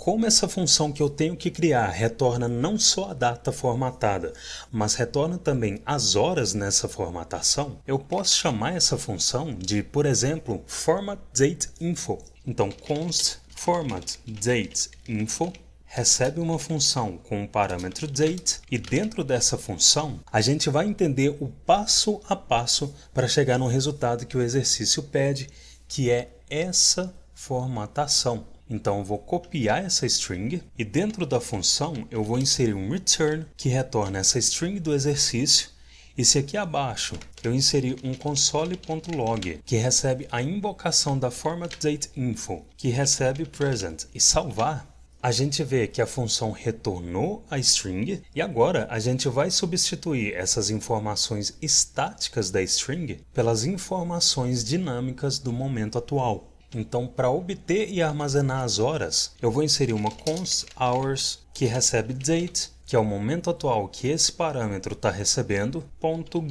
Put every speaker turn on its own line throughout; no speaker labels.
como essa função que eu tenho que criar retorna não só a data formatada, mas retorna também as horas nessa formatação, eu posso chamar essa função de, por exemplo, formatDateInfo. Então, const formatDateInfo recebe uma função com o parâmetro date e dentro dessa função a gente vai entender o passo a passo para chegar no resultado que o exercício pede, que é essa formatação. Então eu vou copiar essa string e dentro da função eu vou inserir um return que retorna essa string do exercício. E se aqui abaixo eu inserir um console.log que recebe a invocação da formatDateInfo, que recebe present e salvar, a gente vê que a função retornou a string e agora a gente vai substituir essas informações estáticas da string pelas informações dinâmicas do momento atual. Então, para obter e armazenar as horas, eu vou inserir uma const hours que recebe date, que é o momento atual que esse parâmetro está recebendo,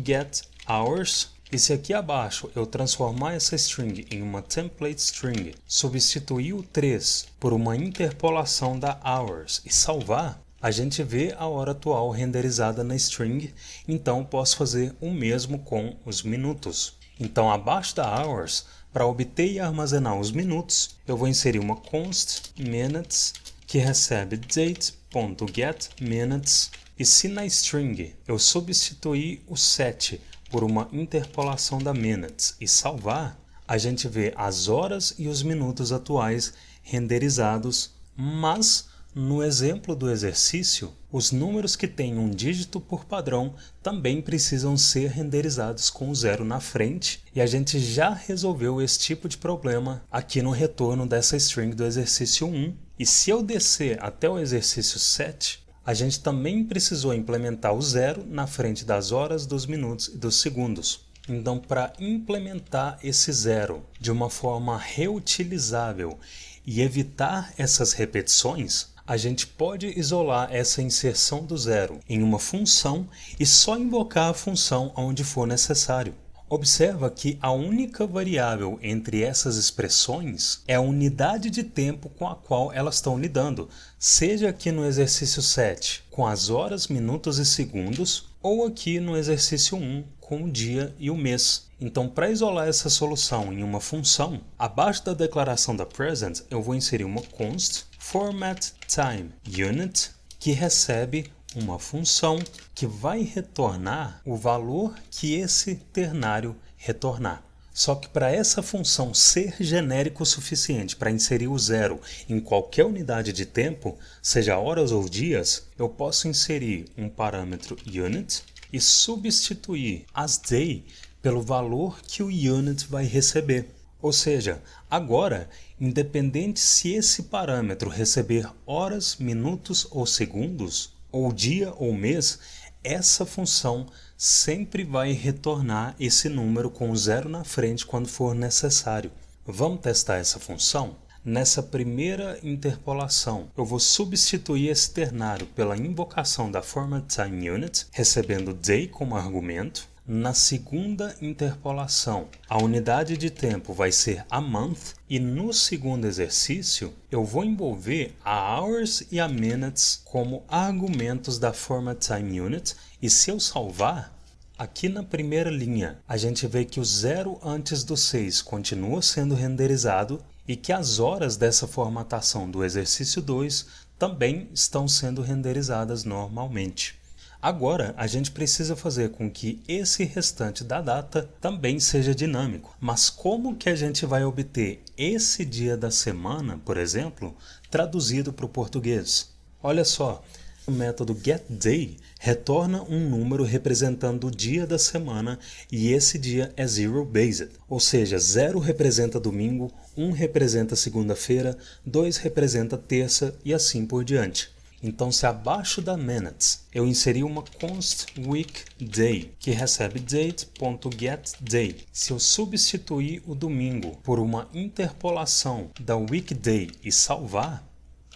.getHours. E se aqui abaixo eu transformar essa string em uma template string, substituir o 3 por uma interpolação da hours e salvar, a gente vê a hora atual renderizada na string, então posso fazer o mesmo com os minutos. Então, abaixo da hours, para obter e armazenar os minutos, eu vou inserir uma const minutes que recebe date.getMinutes. E se na string eu substituir o 7 por uma interpolação da minutes e salvar, a gente vê as horas e os minutos atuais renderizados, mas no exemplo do exercício, os números que têm um dígito por padrão também precisam ser renderizados com 0 na frente, e a gente já resolveu esse tipo de problema aqui no retorno dessa string do exercício 1. E se eu descer até o exercício 7, a gente também precisou implementar o 0 na frente das horas, dos minutos e dos segundos. Então, para implementar esse 0 de uma forma reutilizável e evitar essas repetições, a gente pode isolar essa inserção do 0 em uma função e só invocar a função onde for necessário. Observa que a única variável entre essas expressões é a unidade de tempo com a qual elas estão lidando, seja aqui no exercício 7 com as horas, minutos e segundos, ou aqui no exercício 1 com o dia e o mês. Então, para isolar essa solução em uma função, abaixo da declaração da present, eu vou inserir uma const formatTimeUnit que recebe uma função que vai retornar o valor que esse ternário retornar. Só que para essa função ser genérico o suficiente para inserir o 0 em qualquer unidade de tempo, seja horas ou dias, eu posso inserir um parâmetro unit e substituir as day pelo valor que o unit vai receber. Ou seja, agora, independente se esse parâmetro receber horas, minutos ou segundos, ou dia ou mês, essa função sempre vai retornar esse número com o 0 na frente quando for necessário. Vamos testar essa função? Nessa primeira interpolação, eu vou substituir esse ternário pela invocação da formatTimeUnit, recebendo day como argumento. Na segunda interpolação, a unidade de tempo vai ser a month e no segundo exercício eu vou envolver a hours e a minutes como argumentos da formatTimeUnit e se eu salvar, aqui na primeira linha a gente vê que o 0 antes do 6 continua sendo renderizado e que as horas dessa formatação do exercício 2 também estão sendo renderizadas normalmente. Agora, a gente precisa fazer com que esse restante da data também seja dinâmico. Mas como que a gente vai obter esse dia da semana, por exemplo, traduzido para o português? Olha só, o método getDay retorna um número representando o dia da semana e esse dia é zero-based, ou seja, 0 representa domingo, 1 representa segunda-feira, 2 representa terça e assim por diante. Então, se abaixo da minutes eu inserir uma const weekday, que recebe date.getDay, se eu substituir o domingo por uma interpolação da weekday e salvar,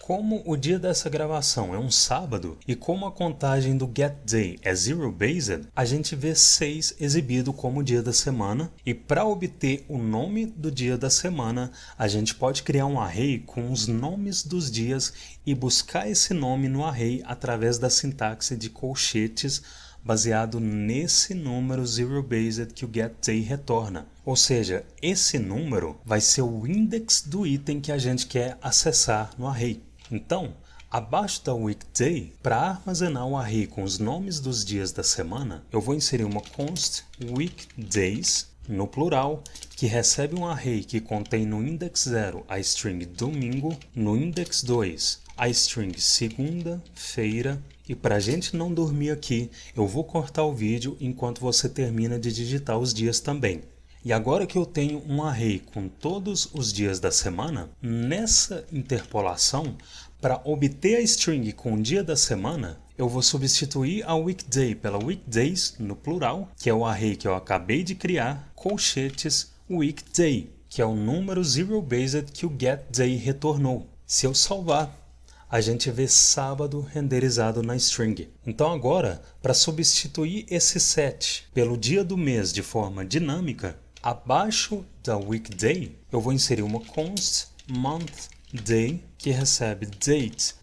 Como o dia dessa gravação é um sábado e como a contagem do getDay é zero-based, a gente vê 6 exibido como dia da semana e para obter o nome do dia da semana, a gente pode criar um array com os nomes dos dias e buscar esse nome no array através da sintaxe de colchetes baseado nesse número zero-based que o getDay retorna. Ou seja, esse número vai ser o index do item que a gente quer acessar no array. Então, abaixo da weekday, para armazenar o array com os nomes dos dias da semana, eu vou inserir uma const weekdays, no plural, que recebe um array que contém no index 0 a string domingo, no index 2 a string segunda-feira, e para a gente não dormir aqui, eu vou cortar o vídeo enquanto você termina de digitar os dias também. E agora que eu tenho um array com todos os dias da semana, nessa interpolação, para obter a string com o dia da semana, eu vou substituir a weekday pela weekdays, no plural, que é o array que eu acabei de criar, colchetes weekday, que é o número zero-based que o getDay retornou. Se eu salvar, a gente vê sábado renderizado na string. Então agora, para substituir esse set pelo dia do mês de forma dinâmica, abaixo da weekday, eu vou inserir uma const monthday que recebe date.getDate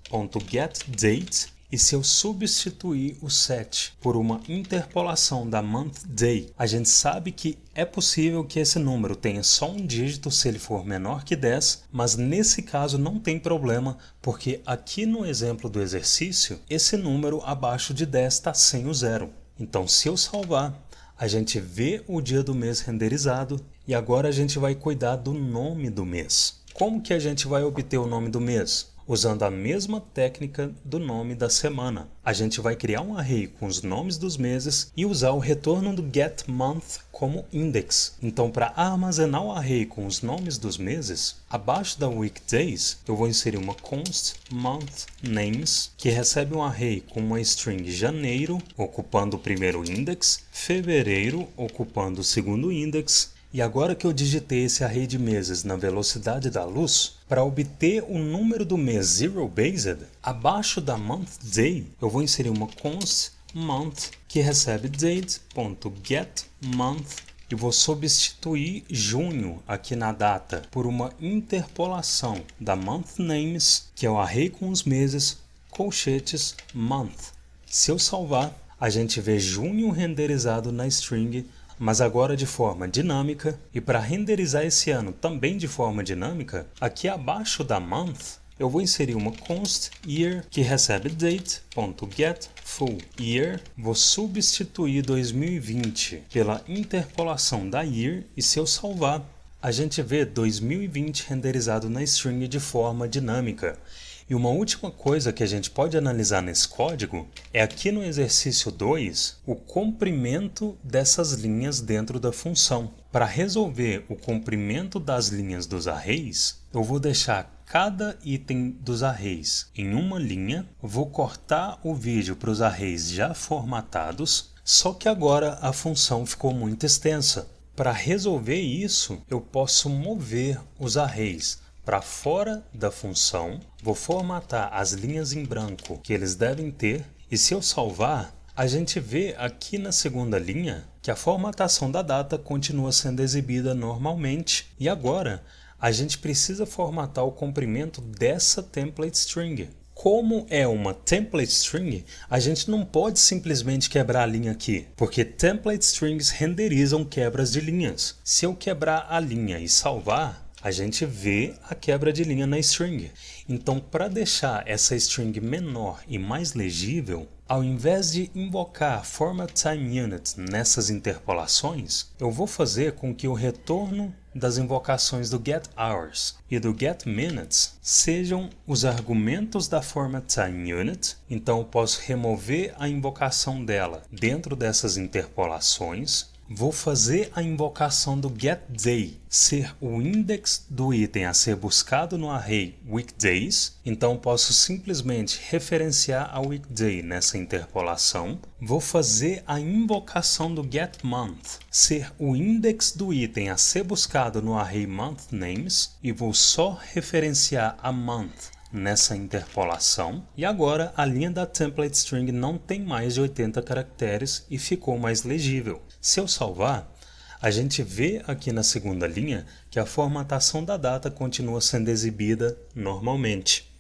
e se eu substituir o set por uma interpolação da monthday, a gente sabe que é possível que esse número tenha só um dígito se ele for menor que 10, mas nesse caso não tem problema, porque aqui no exemplo do exercício, esse número abaixo de 10 está sem o zero. Então se eu salvar, a gente vê o dia do mês renderizado e agora a gente vai cuidar do nome do mês. Como que a gente vai obter o nome do mês? Usando a mesma técnica do nome da semana. A gente vai criar um array com os nomes dos meses e usar o retorno do getMonth como index. Então, para armazenar o array com os nomes dos meses, abaixo da weekdays, eu vou inserir uma const monthNames, que recebe um array com uma string janeiro, ocupando o primeiro index, fevereiro, ocupando o segundo index. E agora que eu digitei esse array de meses na velocidade da luz, para obter o número do mês zero-based, abaixo da monthday, eu vou inserir uma const month que recebe date.getMonth e vou substituir junho aqui na data por uma interpolação da monthNames, que é o array com os meses, colchetes month. Se eu salvar, a gente vê junho renderizado na string, mas agora de forma dinâmica, e para renderizar esse ano também de forma dinâmica, aqui abaixo da month, eu vou inserir uma const year que recebe date.getFullYear, vou substituir 2020 pela interpolação da year, e se eu salvar, a gente vê 2020 renderizado na string de forma dinâmica. E uma última coisa que a gente pode analisar nesse código é aqui no exercício 2, o comprimento dessas linhas dentro da função. Para resolver o comprimento das linhas dos arrays, eu vou deixar cada item dos arrays em uma linha, vou cortar o vídeo para os arrays já formatados, só que agora a função ficou muito extensa. Para resolver isso, eu posso mover os arrays para fora da função, vou formatar as linhas em branco que eles devem ter, e se eu salvar, a gente vê aqui na segunda linha que a formatação da data continua sendo exibida normalmente, e agora a gente precisa formatar o comprimento dessa template string. Como é uma template string, a gente não pode simplesmente quebrar a linha aqui, porque template strings renderizam quebras de linhas. Se eu quebrar a linha e salvar, a gente vê a quebra de linha na string. Então, para deixar essa string menor e mais legível, ao invés de invocar formatTimeUnit nessas interpolações, eu vou fazer com que o retorno das invocações do getHours e do getMinutes sejam os argumentos da formatTimeUnit. Então, eu posso remover a invocação dela dentro dessas interpolações. Vou fazer a invocação do getDay ser o index do item a ser buscado no array weekdays, então posso simplesmente referenciar a weekday nessa interpolação. Vou fazer a invocação do getMonth ser o index do item a ser buscado no array monthNames e vou só referenciar a month nessa interpolação. E agora a linha da template string não tem mais de 80 caracteres e ficou mais legível. Se eu salvar, a gente vê aqui na segunda linha que a formatação da data continua sendo exibida normalmente.